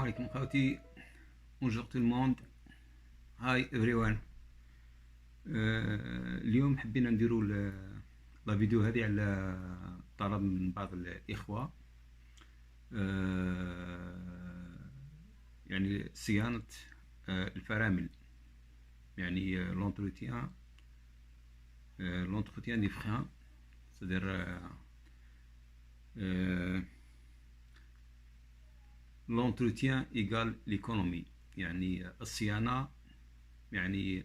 عليكم خوتي. bonjour tout le monde. Hi everyone. اليوم حبينا نديرو لا فيديو هذه على طلب من بعض الإخوة، يعني صيانة الفرامل، يعني l'entretien des freins، c'est-à-dire l'entretien égale l'économie، يعني الصيانة يعني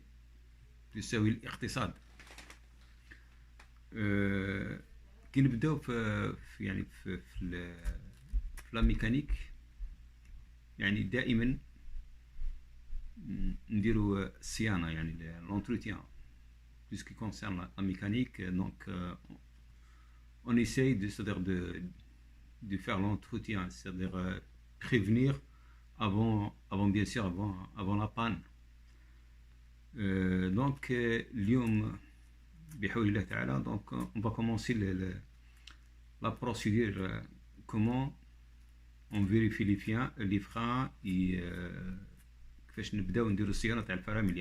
تساوي الاقتصاد. كي نبداو في لا ميكانيك، يعني دائما نديرو الصيانة، يعني l'entretien tout ce qui concerne la mécanique. Donc on essaye de faire l'entretien, c'est-à-dire prévenir avant bien sûr avant la panne. Donc اليوم بحول الله تعالى، donc on va commencer la procédure, comment on vérifie les freins et كيفاش نبداو نديرو الصيانة تاع الفرامل.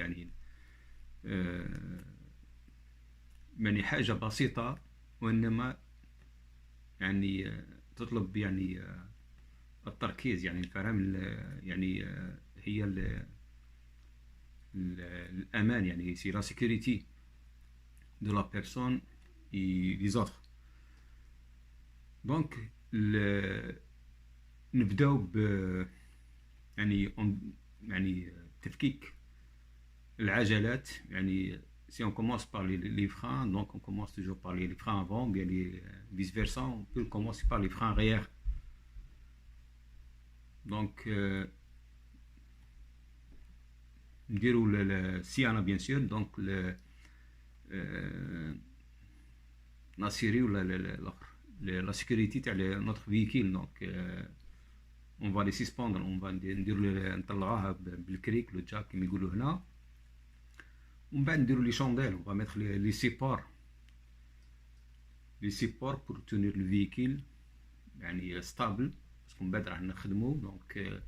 يعني حاجة بسيطة، وإنما يعني تطلب يعني التركيز. يعني الفرامل يعني هي الأمان، يعني c'est la sécurité de la personne et des autres. Donc نبداو يعني تفكيك العجلات. يعني si on commence par les freins, donc on commence toujours par les freins avant, bien vice versa, on peut commencer par les freins arrière. Donc نديرو الصيانة bien sûr. Donc ناسيريو la sécurité تاع notre véhicule. Donc on va les suspendre، on va نطلعوها بالكريك لو جاك كيما يقولوا هنا، ومن بعد نديرو لي شونديل. on va mettre les supports pour tenir le véhicule يعني stable، باسكو من بعد راح نخدمو. دونك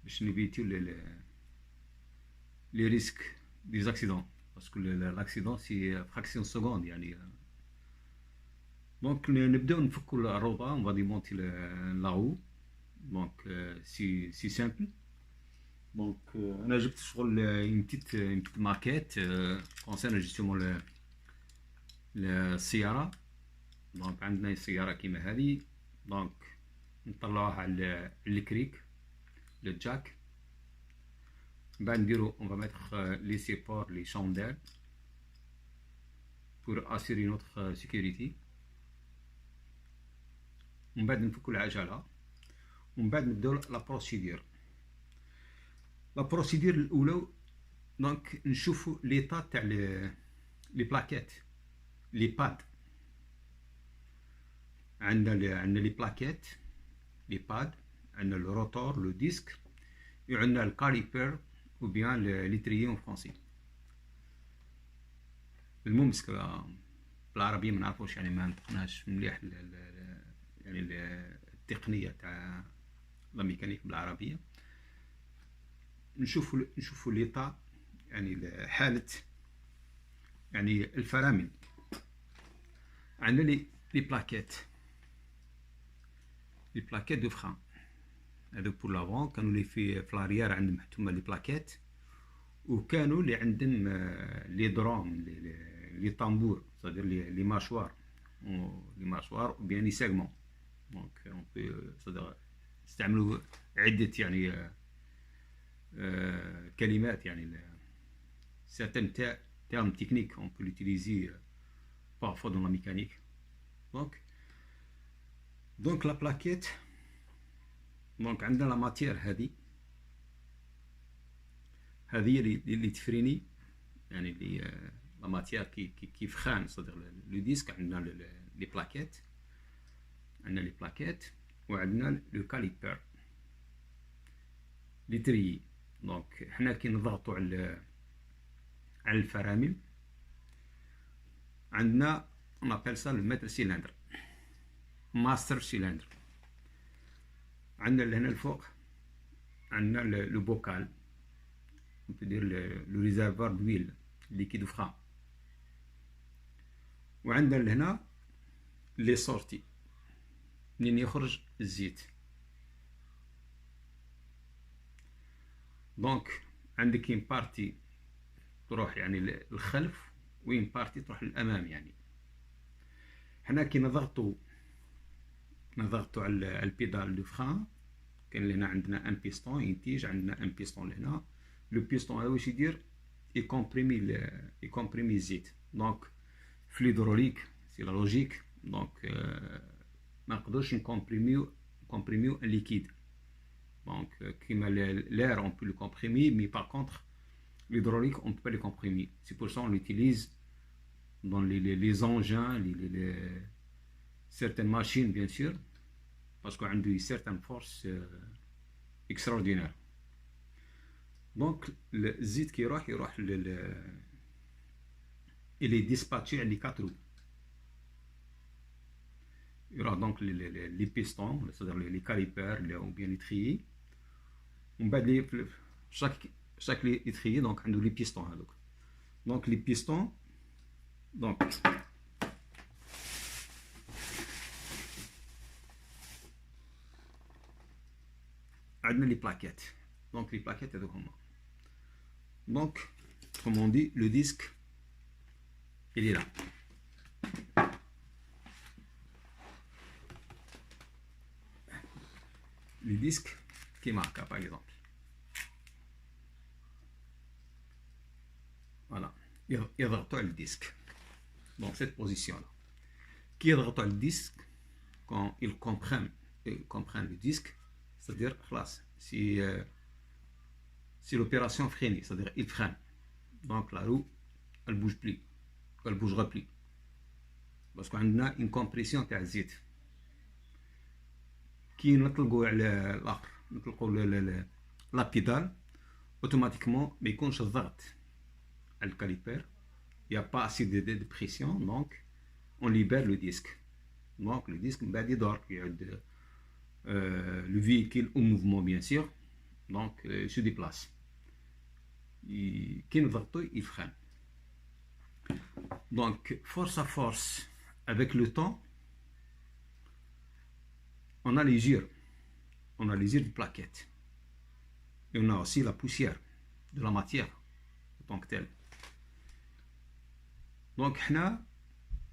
باش نيفيتيو les risques des accidents، parce que l'accident c'est fraction de seconde. يعني donc نبداو نفكو الروضة. on va démonter la roue. donc c'est simple. donc انا جبت شغل une petite maquette concernant justement السيارة. donc عندنا سيارة كيما هذه، donc نطلعوها على الكريك للجاك. من بعد نديرو on va mettre les supports, les chandelles pour assurer notre sécurité. ومن بعد نفكو العجلة، ومن بعد نبداو لا بروسيدور الأولى. دونك نشوفو ليطا تاع لي بلاكيت، لي باد. عندنا لي بلاكيت، لي باد، عندنا لو روتور، لو ديسك، وعندنا الكاليبر ou bien l'étrier en français. المهم بالعربية ما نعرفوش، يعني ما نطقناش مليح يعني التقنية تاع لا ميكانيك بالعربية. نشوفوا ليطا، يعني حالة يعني الفرامل. عندنا لي بلاكيت دو فران، هذو بور لافون. كانوا اللي في لاريير عندهم حتى لي بلاكيت، وكانوا اللي عندهم لي دروم، لي طامبور، صدير لي ماشوار و بيان لي سيغمون. دونك اون بو صدير نستعملوا عدة يعني كلمات، يعني certains termes techniques on peut l'utiliser parfois dans la mécanique. donc la plaquette، دونك عندنا لا ماتير هذه اللي تفريني، يعني اللي لا ماتير كيف خان صدر لو ديسك. عندنا لي بلاكيت، وعندنا لو كاليبر، لي تريي. دونك حنا كي نضغطوا على الفرامل، عندنا on appelle ça le maître cylindre، ماستر سيلندر. عندنا لهنا الفوق on a le bocal, on peut dire le réservoir d'huile, liquide franc. وعندنا لهنا لي سورتي منين يخرج الزيت. دونك عندك كاين بارتي تروح يعني للخلف وين بارتي تروح للامام. يعني حنا كي نضغطوا على البيدال دو فران، كاين لهنا عندنا ان بيستون ينتج، عندنا ان بيستون لهنا. لو بيستون هذا واش يدير؟ يكومبريمي الزيت. دونك في ليدروليك سي لا لوجيك، دونك ما نقدرش نكومبريميو ان ليكيد. دونك كيما l'air on peut le comprimer, mais par contre l'hydraulique on ne peut pas le comprimer. C'est pour ça on l'utilise dans les engins, certaines machines bien sûr, parce qu'on a une certaine force extraordinaire. Donc le zit qui يروح il est dispatché à les 4 roues. Il y aura donc les pistons, c'est-à-dire les calipers ou bien les triers. On va dire chaque étrier donc a les pistons. Donc les pistons, donc on a les plaquettes. Donc les plaquettes est comment? Donc comme on dit, le disque il est là. Le disque qui marque par exemple. Voilà, يضغطوا على الديسك. Donc cette position là. Qui يضغطوا على الديسك quand il comprend le disque, c'est-à-dire خلاص si l'opération freinée, c'est-à-dire il freine. Donc la roue elle bouge plus, elle bougera plus. Parce qu'on a une compression تاع الزيت. كي نطلقوا على الاخر، نطلقوا لا بيدال، اوتوماتيكمون ما يكونش الضغط على الكاليبر، il y a pas assez de pression, donc on libère le disque. Donc le disque من بعد يدور يعود le véhicule au mouvement bien sûr, donc se déplace. كي نضغطوا il freine. Donc force à force avec le temps on a les gires de plaquettes et on a aussi la poussière de la matière en tant que telle. Donc حنا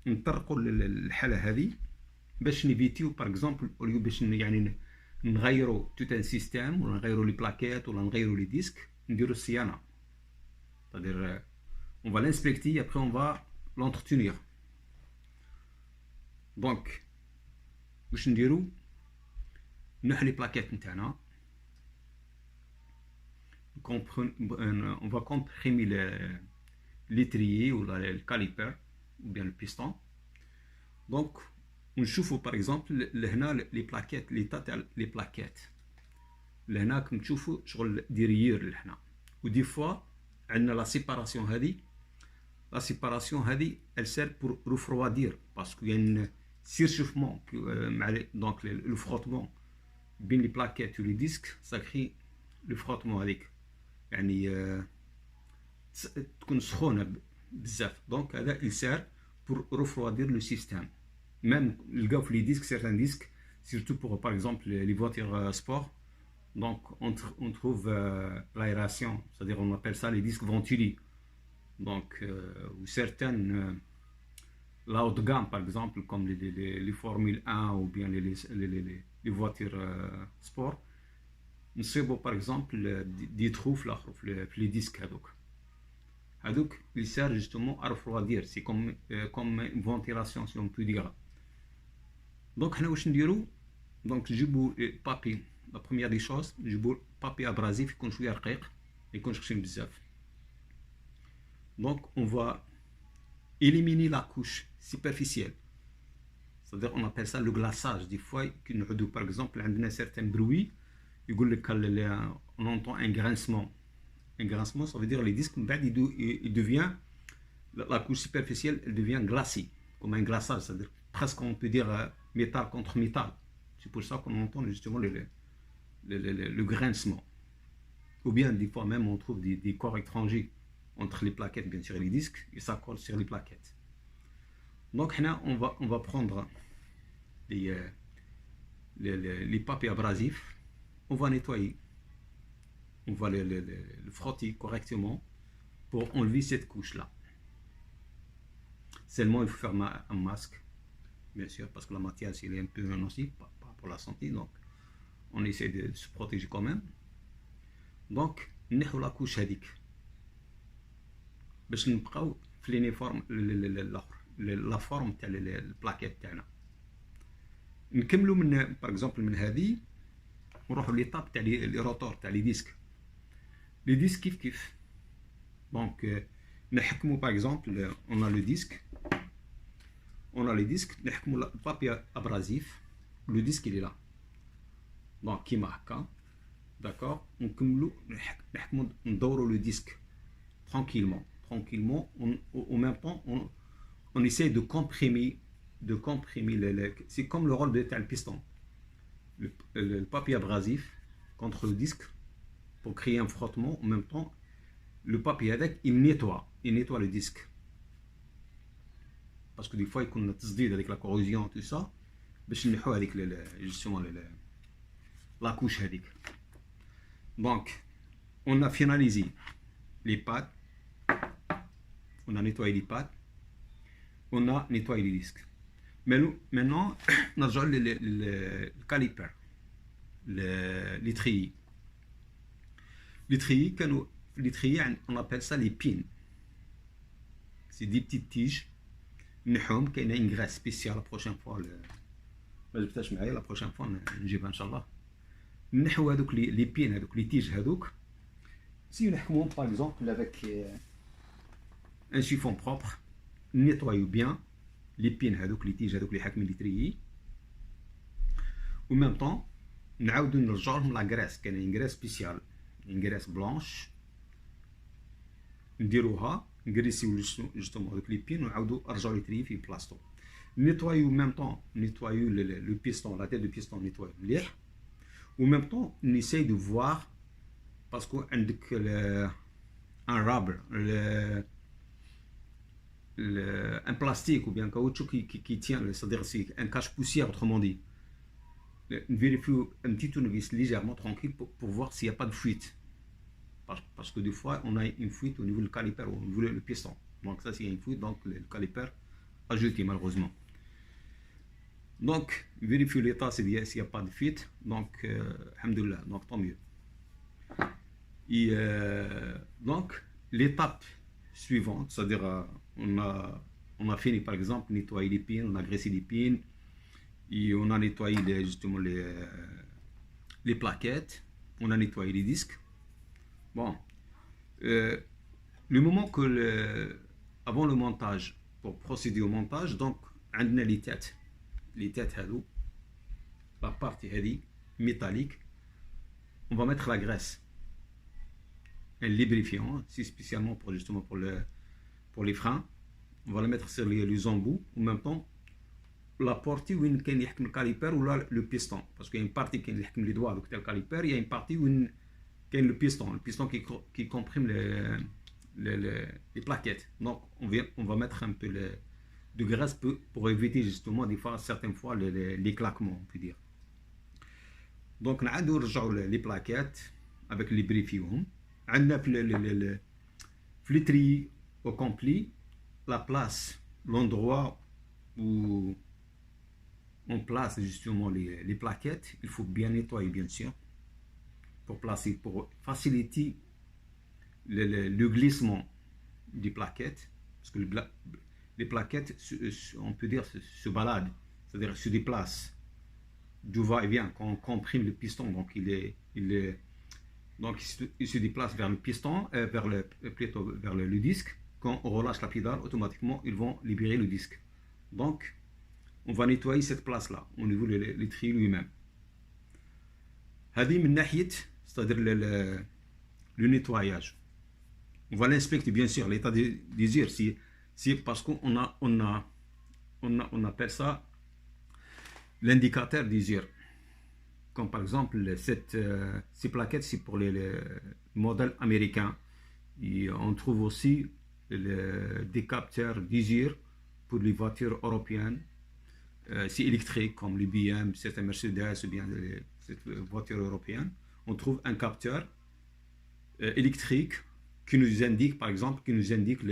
نطرقوا الحالة هذه باش نيفيتيو باغ اكزومبل اوليو باش يعني نغيروا توت ان سيستيم ولا نغيروا لي بلاكيت ولا نغيروا لي ديسك، نديروا الصيانة. c'est-à-dire on va l'inspecter après on va l'entretenir. Donc واش نديروا؟ نحي لي بلاكيت نتاعنا، on va comprimer l'étrier ou le caliper ou bien le piston. Donc ونشوفوا par exemple لهنا لي بلاكيت l'état تاع لي بلاكيت لهنا كم تشوفوا شغل ديريير لهنا. ودي فوا عندنا لا سيباراسيون هذه elle sert pour refroidir parce qu'il y a une surchauffement donc le frottement بين لي بلاكيت و لي ديسك ça crée le frottement هذيك يعني تكون سخونه بزاف. دونك هذا il sert pour refroidir le système. Même نلقاو في لي ديسك certains disques surtout pour par exemple les voitures sport, donc on trouve l'aération, c'est-à-dire on appelle ça les disques ventilés. Donc ou certaines la haute gamme par exemple comme les Formule 1 ou bien les voitures sport نصيبوا par exemple des trous في les disques هذوك ils servent justement à refroidir. C'est comme une ventilation si on peut dire. Donc حنا واش نديرو؟ دونك نجيبو بابي. لا بروميير دي شوز نجيبو بابي ابرازيف يكون شويه رقيق، ما يكونش خشن بزاف. دونك on va éliminer la couche superficielle, c'est-à-dire on appelle ça le glaçage. Des fois كي نعودو par exemple عندنا certains bruits يقول لك on entend un grincement. Un grincement ça veut dire les disques من بعد il devient la couche superficielle elle devient glacée comme un glaçage, c'est-à-dire presque on peut dire métal contre métal. C'est pour ça qu'on entend justement le grincement. ou bien des fois même on trouve des corps étrangers entre les plaquettes bien sûr et les disques, et ça colle sur les plaquettes. Donc là on va prendre les, les papiers abrasifs, on va nettoyer, on va le frotter correctement pour enlever cette couche là. Seulement il faut faire un masque, bien sûr, parce que la matière elle est un peu nocive pour la santé, donc on essaie de se protéger quand même. Donc نحو لا كوش هذيك باش نبقاو في لينيفورم الاخر لا فورم تاع البلاكيت تاعنا. نكملوا من باغ اكزومبل من هذه ونروحوا ليطاب تاع لي روتور تاع لي ديسك. لي ديسك كيف دونك نحكموا باغ اكزومبل اون لو ديسك لي ديسك نحكموا البابي ابرازيف لو ديسك اللي لا دونك كيما هكا d'accord نكملوا نحكموا ندوروا لو ديسك tranquillement en même temps on essaie de comprimer c'est comme le rôle de le piston, le papier abrasif contre le disque pour créer un frottement. En même temps le papier avec il nettoie le disque parce que des fois il y a تصديد avec la corrosion tout ça باش نحو هذيك justement la couche هذيك. Donc on a finalisé les pattes, on a nettoyé les pattes, on a nettoyé les disques. Mais nous, maintenant, نرجع للكاليبر l'étrier. L'étrier, on appelle ça les pins. C'est des petites tiges. نحوم كاينه une graisse spéciale la prochaine fois. ما جبتهاش معايا la prochaine fois نجيبها ان شاء الله. نحو هذوك لي بين هذوك لي تيج هذوك. Si on a par exemple avec un chiffon propre, nettoyons bien les pins هذوك les tiges هذوك اللي حاكمين l'étrier. En même temps, نعاودو نرجعو لهم لا graisse, كاينه une graisse spéciale, une graisse blanche. نديروها نغريسيو جوستومون هذوك لي بين ونعاودو نرجعو l'étrier في بلاصتو. نيتوايو en même temps, نيتوايو le piston, la tête de piston نيتوايو مليح. En même temps, on essaye de voir parce qu'on a un rubber, un plastique ou bien un caoutchouc qui tient, c'est-à-dire c'est un cache-poussière autrement dit. On vérifie un petit tournevis légèrement tranquille pour voir s'il n'y a pas de fuite. Parce que des fois, on a une fuite au niveau du caliper ou au niveau du piston. Donc ça, s'il y a une fuite, donc le caliper a jeté malheureusement. Donc, vérifiez l'état s'il n'y a pas de fuite. Donc, alhamdoulilah, donc tant mieux. Et donc, l'étape suivante, c'est-à-dire on a fini par exemple nettoyer les pins, on a graissé les pins, et on a nettoyé justement les plaquettes, on a nettoyé les disques. Bon, le moment que avant le montage, pour procéder au montage, donc on a les têtes هذو, la partie هذه métallique, on va mettre la graisse, un lubrifiant, c'est spécialement pour justement pour les freins. On va le mettre sur les embouts. En même temps, la partie où il y a le caliper ou le piston, parce qu'il y a une partie qui est les doigts avec le caliper, il y a une partie où il y a le piston qui comprime les plaquettes. Donc on va mettre un peu de graisse pour éviter justement des fois, certaines fois les claquements, on peut dire. Donc on a les plaquettes avec les lubrifiants. On a le tri au complet, la place, l'endroit où on place justement les plaquettes, il faut bien nettoyer bien sûr pour faciliter le glissement des plaquettes, parce que les plaquettes, on peut dire, se baladent, c'est-à-dire se déplacent du va-et-vient quand on comprime le piston, donc il se déplace vers le piston, vers le disque. Quand on relâche la pédale, automatiquement ils vont libérer le disque. Donc on va nettoyer cette place là au niveau de l'étrier lui-même. هذه من ناحية, c'est-à-dire le nettoyage. On va l'inspecter bien sûr, l'état d'usure, c'est parce qu'on appelle ça l'indicateur d'usure. comme par exemple ces plaquettes, c'est pour les modèles américains. Et on trouve aussi des capteurs d'usure pour les voitures européennes. C'est électrique, comme les BM, certains Mercedes ou bien cette voiture européenne. On trouve un capteur électrique qui nous indique, par exemple, qui nous indique on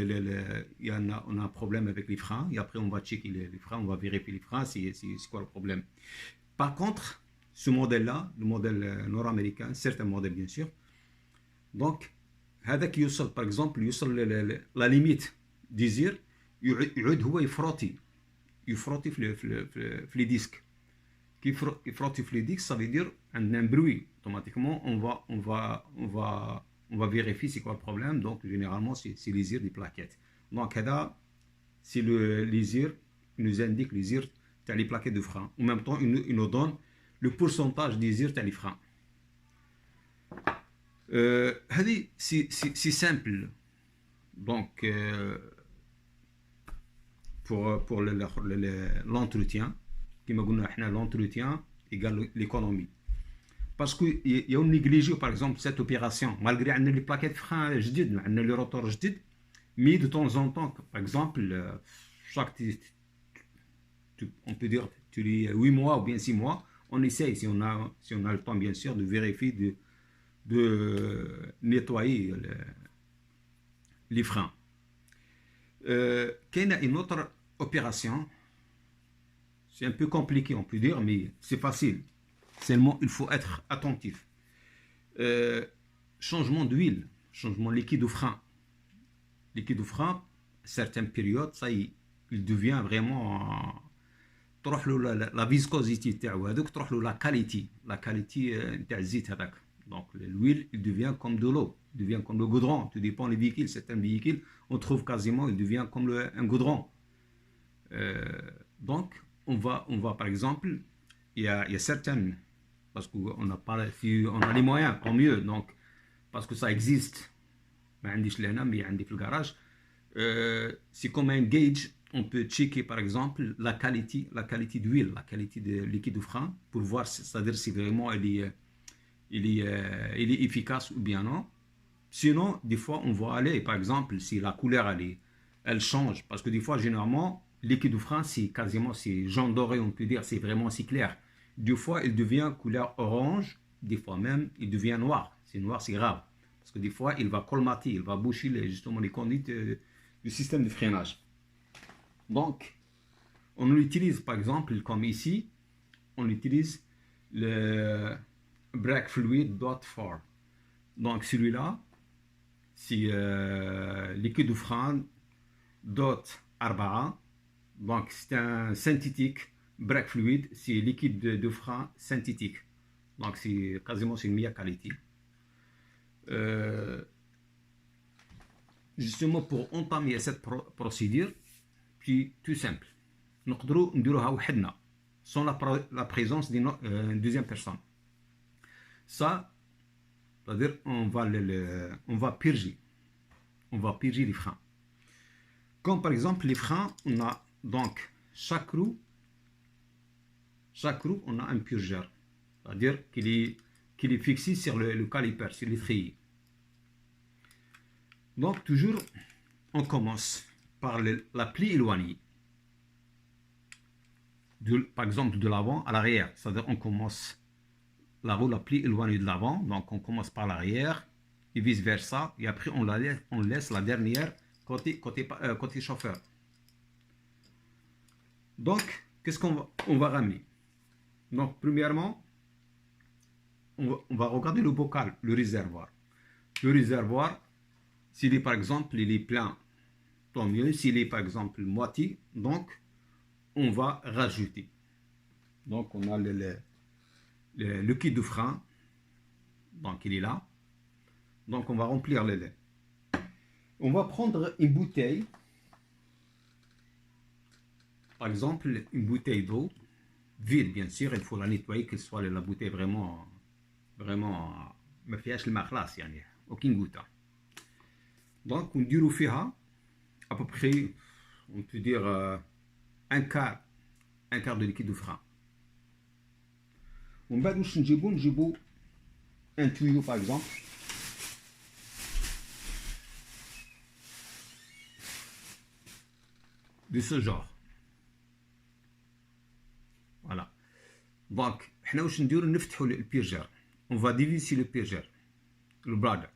a un problème avec les freins, et après on va checker les freins, on va vérifier les freins, c'est quoi le problème. Par contre, ce modèle-là, le modèle nord-américain, certains modèles bien sûr, donc, هذاك يوصل par exemple يوصل la limite ديزير يعود هو يفروتي في les disques. Qui frotte les disques, ça veut dire un bruit. Automatiquement, on va vérifier c'est quoi le problème. Donc, généralement, c'est l'usure des plaquettes. Donc, c'est l'usure, il nous indique l'usure des plaquettes de frein. En même temps, il nous donne le pourcentage d'usure des freins. C'est simple. Donc, pour l'entretien, كما قلنا احنا l'entretien égale l'économie. Parce qu'il y a négligé par exemple cette opération, malgré عندنا les plaquettes frein جديد, عندنا les rotors جديد, mais de temps en temps, par exemple, on peut dire tous les 8 mois ou bien 6 mois, on essaye, si on a le temps bien sûr, de vérifier, de nettoyer les freins. Qu'il y a une autre opération, c'est un peu compliqué on peut dire, mais c'est facile. Seulement il faut être attentif. Changement d'huile, changement liquide de frein. Liquide de frein, certaines périodes, ça il devient vraiment تروح له la viscosité تاعو هذوك, تروح له la qualité تاع الزيت هذاك. Donc l'huile, il devient comme de l'eau, il devient comme le goudron. Tout dépend des véhicules. Certains véhicules, on trouve quasiment, il devient comme un goudron. Donc on va par exemple, il y a certaines, parce qu'on n'a pas, si on a les moyens, tant mieux. Donc parce que ça existe. ما عنديش لهنا, mais عندي في الgarage. C'est comme un gauge. On peut checker par exemple la qualité d'huile, la qualité de liquide de frein, pour voir, c'est-à-dire si vraiment il est efficace ou bien non. Sinon, des fois, on va aller, par exemple, si la couleur elle change, parce que des fois, généralement, liquide de frein, c'est quasiment, c'est jaune doré, on peut dire, c'est vraiment si clair. Des fois, il devient couleur orange, des fois même, il devient noir. C'est noir, c'est grave, parce que des fois, il va colmater, il va boucher justement les conduites du système de freinage. Donc, on l'utilise, par exemple, comme ici, on utilise le brake fluid .4. Donc celui-là, c'est liquide de frein .4. Donc c'est un synthétique. Brake fluid, c'est liquide de frein synthétique. Donc c'est quasiment une meilleure qualité. Justement pour entamer cette procédure, qui tout simple, نقدروا نديروها وحدنا sans la présence d'une deuxième personne. Ça, c'est-à-dire on va purger les freins. Comme par exemple les freins, on a donc chaque roue on a un purgeur, c'est-à-dire qu'il est fixé sur le caliper, sur l'étrier. Donc toujours on commence par la plie éloignée. Par exemple de l'avant à l'arrière, c'est-à-dire on commence la roue la plie éloignée de l'avant, donc on commence par l'arrière et vice versa, et après on laisse la dernière côté chauffeur. Donc qu'est-ce qu'on va ramener? Donc premièrement on va regarder le bocal, le réservoir. Le réservoir, s'il est par exemple il est plein, tant mieux. S'il est par exemple moitié, donc on va rajouter. Donc on a le kit de frein, donc il est là. Donc on va remplir le lait. On va prendre une bouteille, par exemple une bouteille d'eau vide, bien sûr. Il faut la nettoyer, que ce soit la bouteille vraiment ما فيهاش الماء خلاص, يعني aucune goutte. Donc on نديرو فيها à peu près, on peut dire un quart de liquide de frein. ومن بعد واش نجيبو ان tuyau par exemple de ce genre. Voilà. دونك حنا واش نديرو نفتحو البيرجر. On va diviser le بيرجر البلادر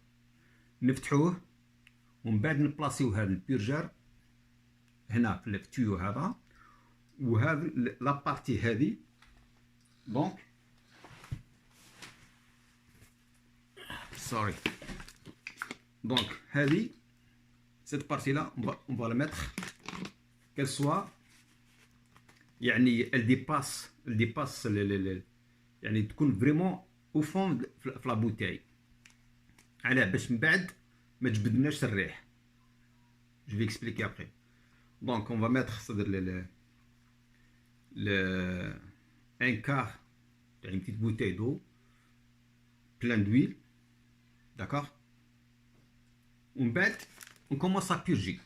نفتحوه ومن بعد نبلاصيو هذا البيرجر هنا في التيو هذا وهذا لا بارتي هذه. دونك سوري دونك هذه cette partie là on va la mettre qu'elle soit يعني elle dépasse يعني تكون فريمون au fond في لا بوتاي علاه باش من بعد ما تجبدناش الريح. je vais expliquer après. Donc on va mettre un quart d'une petite bouteille d'eau plein d'huile, d'accord. ومن بعد on commence à purger.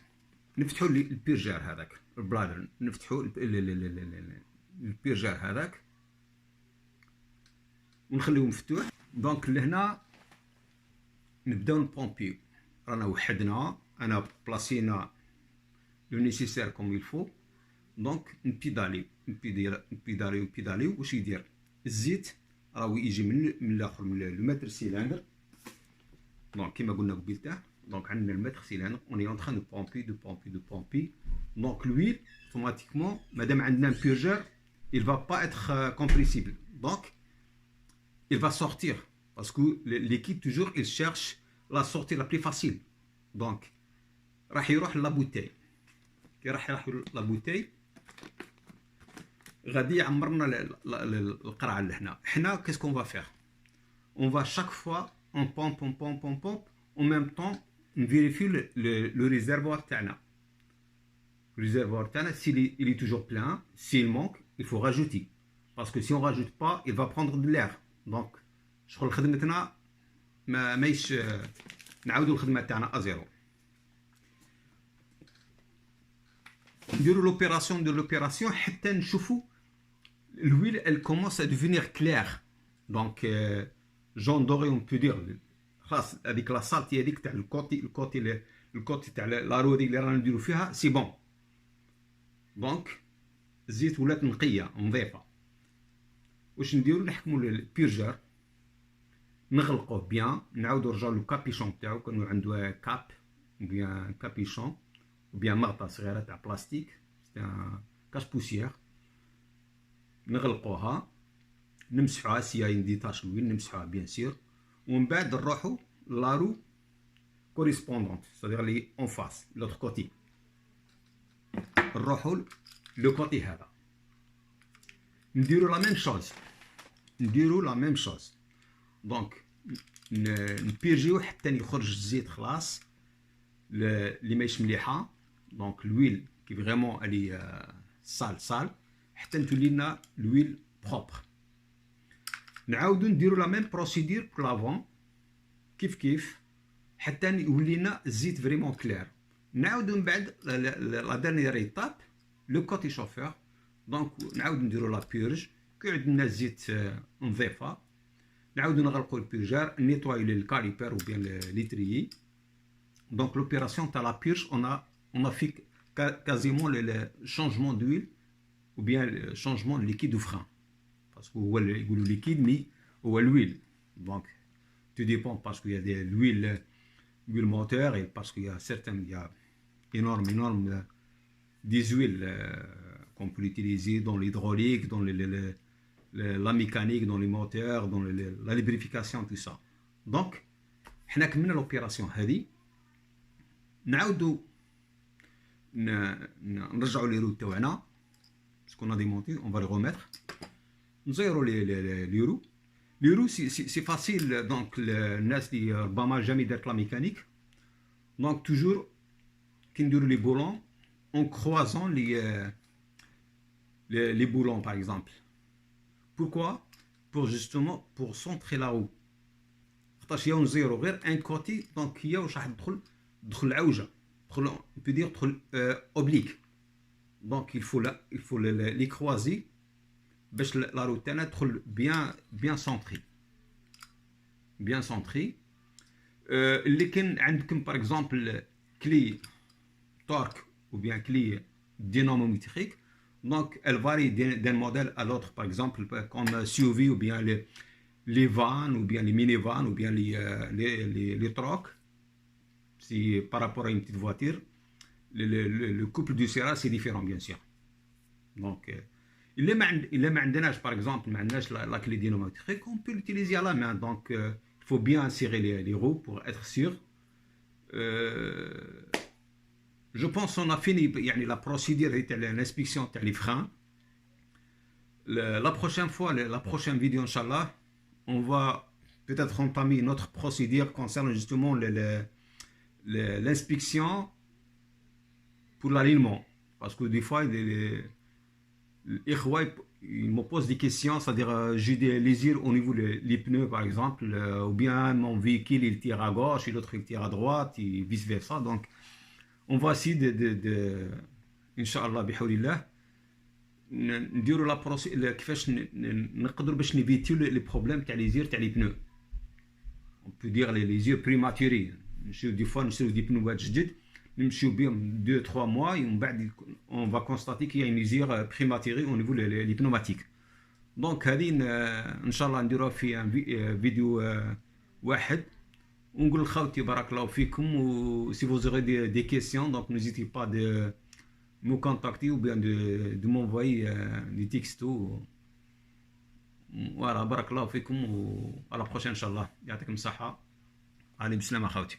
نفتحوا البيرجر هذاك البلادر نفتحوا البيرجر هذاك ونخليوه مفتوح. دونك لهنا نبداو نبومبيو. رانا وحدنا انا بلاصينا لو نيسيسير كوم يلفو. دونك نبيداليو واش يدير الزيت راهو يجي من الاخر من المتر سيلندر. دونك كيما قلنا قبيلته. Donc, on a le mètre cylindre, on est en train de pomper. Donc, l'huile, automatiquement, madame a un purgeur, il ne va pas être compressible. Donc, il va sortir. Parce que l'équipe, toujours, il cherche la sortie la plus facile. Donc, راح يروح la bouteille. كي راح يروح la bouteille غادي يعمرنا القرعة اللي هنا. حنا qu'est-ce qu'on va faire? On va chaque fois, on pompe. En même temps, on vérifie le réservoir تاعنا. Le réservoir تاعنا, s'il est toujours plein, s'il manque, il faut rajouter. Parce que si on ne rajoute pas, il va prendre de l'air. Donc, شغل خدمتنا ماهيش نعاودوا الخدمة تاعنا أزيرو. نديروا l'opération حتى نشوفوا l'huile elle commence à devenir claire. Donc, jaune doré on peut dire. خلاص هذيك لاصالتي هذيك تاع الكوتي تاع لارو هذيك اللي رانا نديرو فيها سي بون. دونك الزيت ولات نقيه نظيفه. واش نديرو نحكمو البيرجر نغلقوه بيان. نعاودو نرجعو لو كابيشون تاعو كانوا عنده كاب بيان كابيشون وبيان مغطى صغيره تاع بلاستيك كاش بوسيير. نغلقوها نمسحوها سي اي ديتاش لوين نمسحوها بيان سير. ومن بعد نروحو لارو كوريسبوندونت c'est-à-dire لي اون فاس لوتر كوتي. نروحو لو كوتي هذا نديرو لا ميم شوز. دونك نبيرجيو حتى يخرج الزيت خلاص اللي ماهيش مليحه. دونك لويل كي فريمون الي سال حتى تولي لنا لويل بروبر. نعاودو نديرو لا ميم بروسيدير بور لافون كيف حتى يولي لنا الزيت فريمون كلير. نعاودو من بعد لا ديرنيير ايطاب لو كوتي شوفور. دونك نعاودو نديرو لا بيرج كي عندنا الزيت نظيفه. نعاودو نغلقو البيرجار نيطوايو الكاليبر وبيان ليتريي. دونك لوبيراسيون تاع لا بيرج on a fait quasiment le changement d'huile ou bien le changement de liquide ou frein. Parce que هو يقولوا liquide mais هو l'huile. Donc tout dépend parce qu'il y a de l'huile moteur et parce qu'il y a certaines, il y a énorme des huiles qu'on peut utiliser dans l'hydraulique, dans la mécanique, dans les moteurs, dans la lubrification, tout ça. Donc حنا كملنا l'opération هذه. نعاودو نرجعوا لي رو تاعنا باسكو انا ديمونتي اون فا لي روميتر. نزيرو لي رو سي فاسيل. دونك الناس اللي ربما جامي دارت لا ميكانيك دونك توجور كي نديرو لي بولون اون كروازون لي بولون باغ اكزومبل. بوركوا بور جوستومون بور سونتري لا رو خاطرش يا نزيرو غير ان كوتي دونك هي واش راح تدخل العوجه on peut dire oblique. Donc il faut les croiser باش لا روت تاعنا تدخل بيان سونطري بيان سونطري. اللي كان عندكم باغ اكزومبل كلي تورك ou bien clé dynamométrique, donc elle varie d'un modèle à l'autre, par exemple comme SUV ou bien les vannes ou bien les minivans ou bien les trocs. Si par rapport à une petite voiture, le couple du serrage c'est différent bien sûr. Donc il ما عندناش par exemple ما عندناش la clé dynamométrique, on peut l'utiliser à la main, donc il faut bien serrer les roues pour être sûr. Je pense qu'on a fini la procédure de l'inspection des freins. La prochaine fois, la prochaine vidéo, Inch'Allah, on va peut-être entamer notre procédure concernant justement l'inspection pour l'alignement. Parce que des fois, ils me posent des questions, c'est-à-dire j'ai des lésures au niveau des pneus par exemple, ou bien mon véhicule il tire à gauche et l'autre il tire à droite et vice-versa. Donc, on va essayer Inch'Allah بحول نديروا لا بروسي كيفاش نقدروا باش نيفيتيو لي بروبليم تاع لي زير تاع لي بنو. on peut dire les yeux prématurés. نمشيو دي فوا نشريو دي بنوات جدد نمشيو بهم 2-3 mois ومن بعد on va constater qu'il y a une usure prématurée au niveau les pneumatiques. donc هذه ان شاء الله نديروها في فيديو واحد ونقول لخوتي بارك الله فيكم. و si vous aurez des questions, donc n'hésitez pas de me contacter ou bien de m'envoyer des textos. Voilà, بارك الله فيكم و à la prochaine ان شاء الله. يعطيكم الصحة. علي بسلامة خوتي.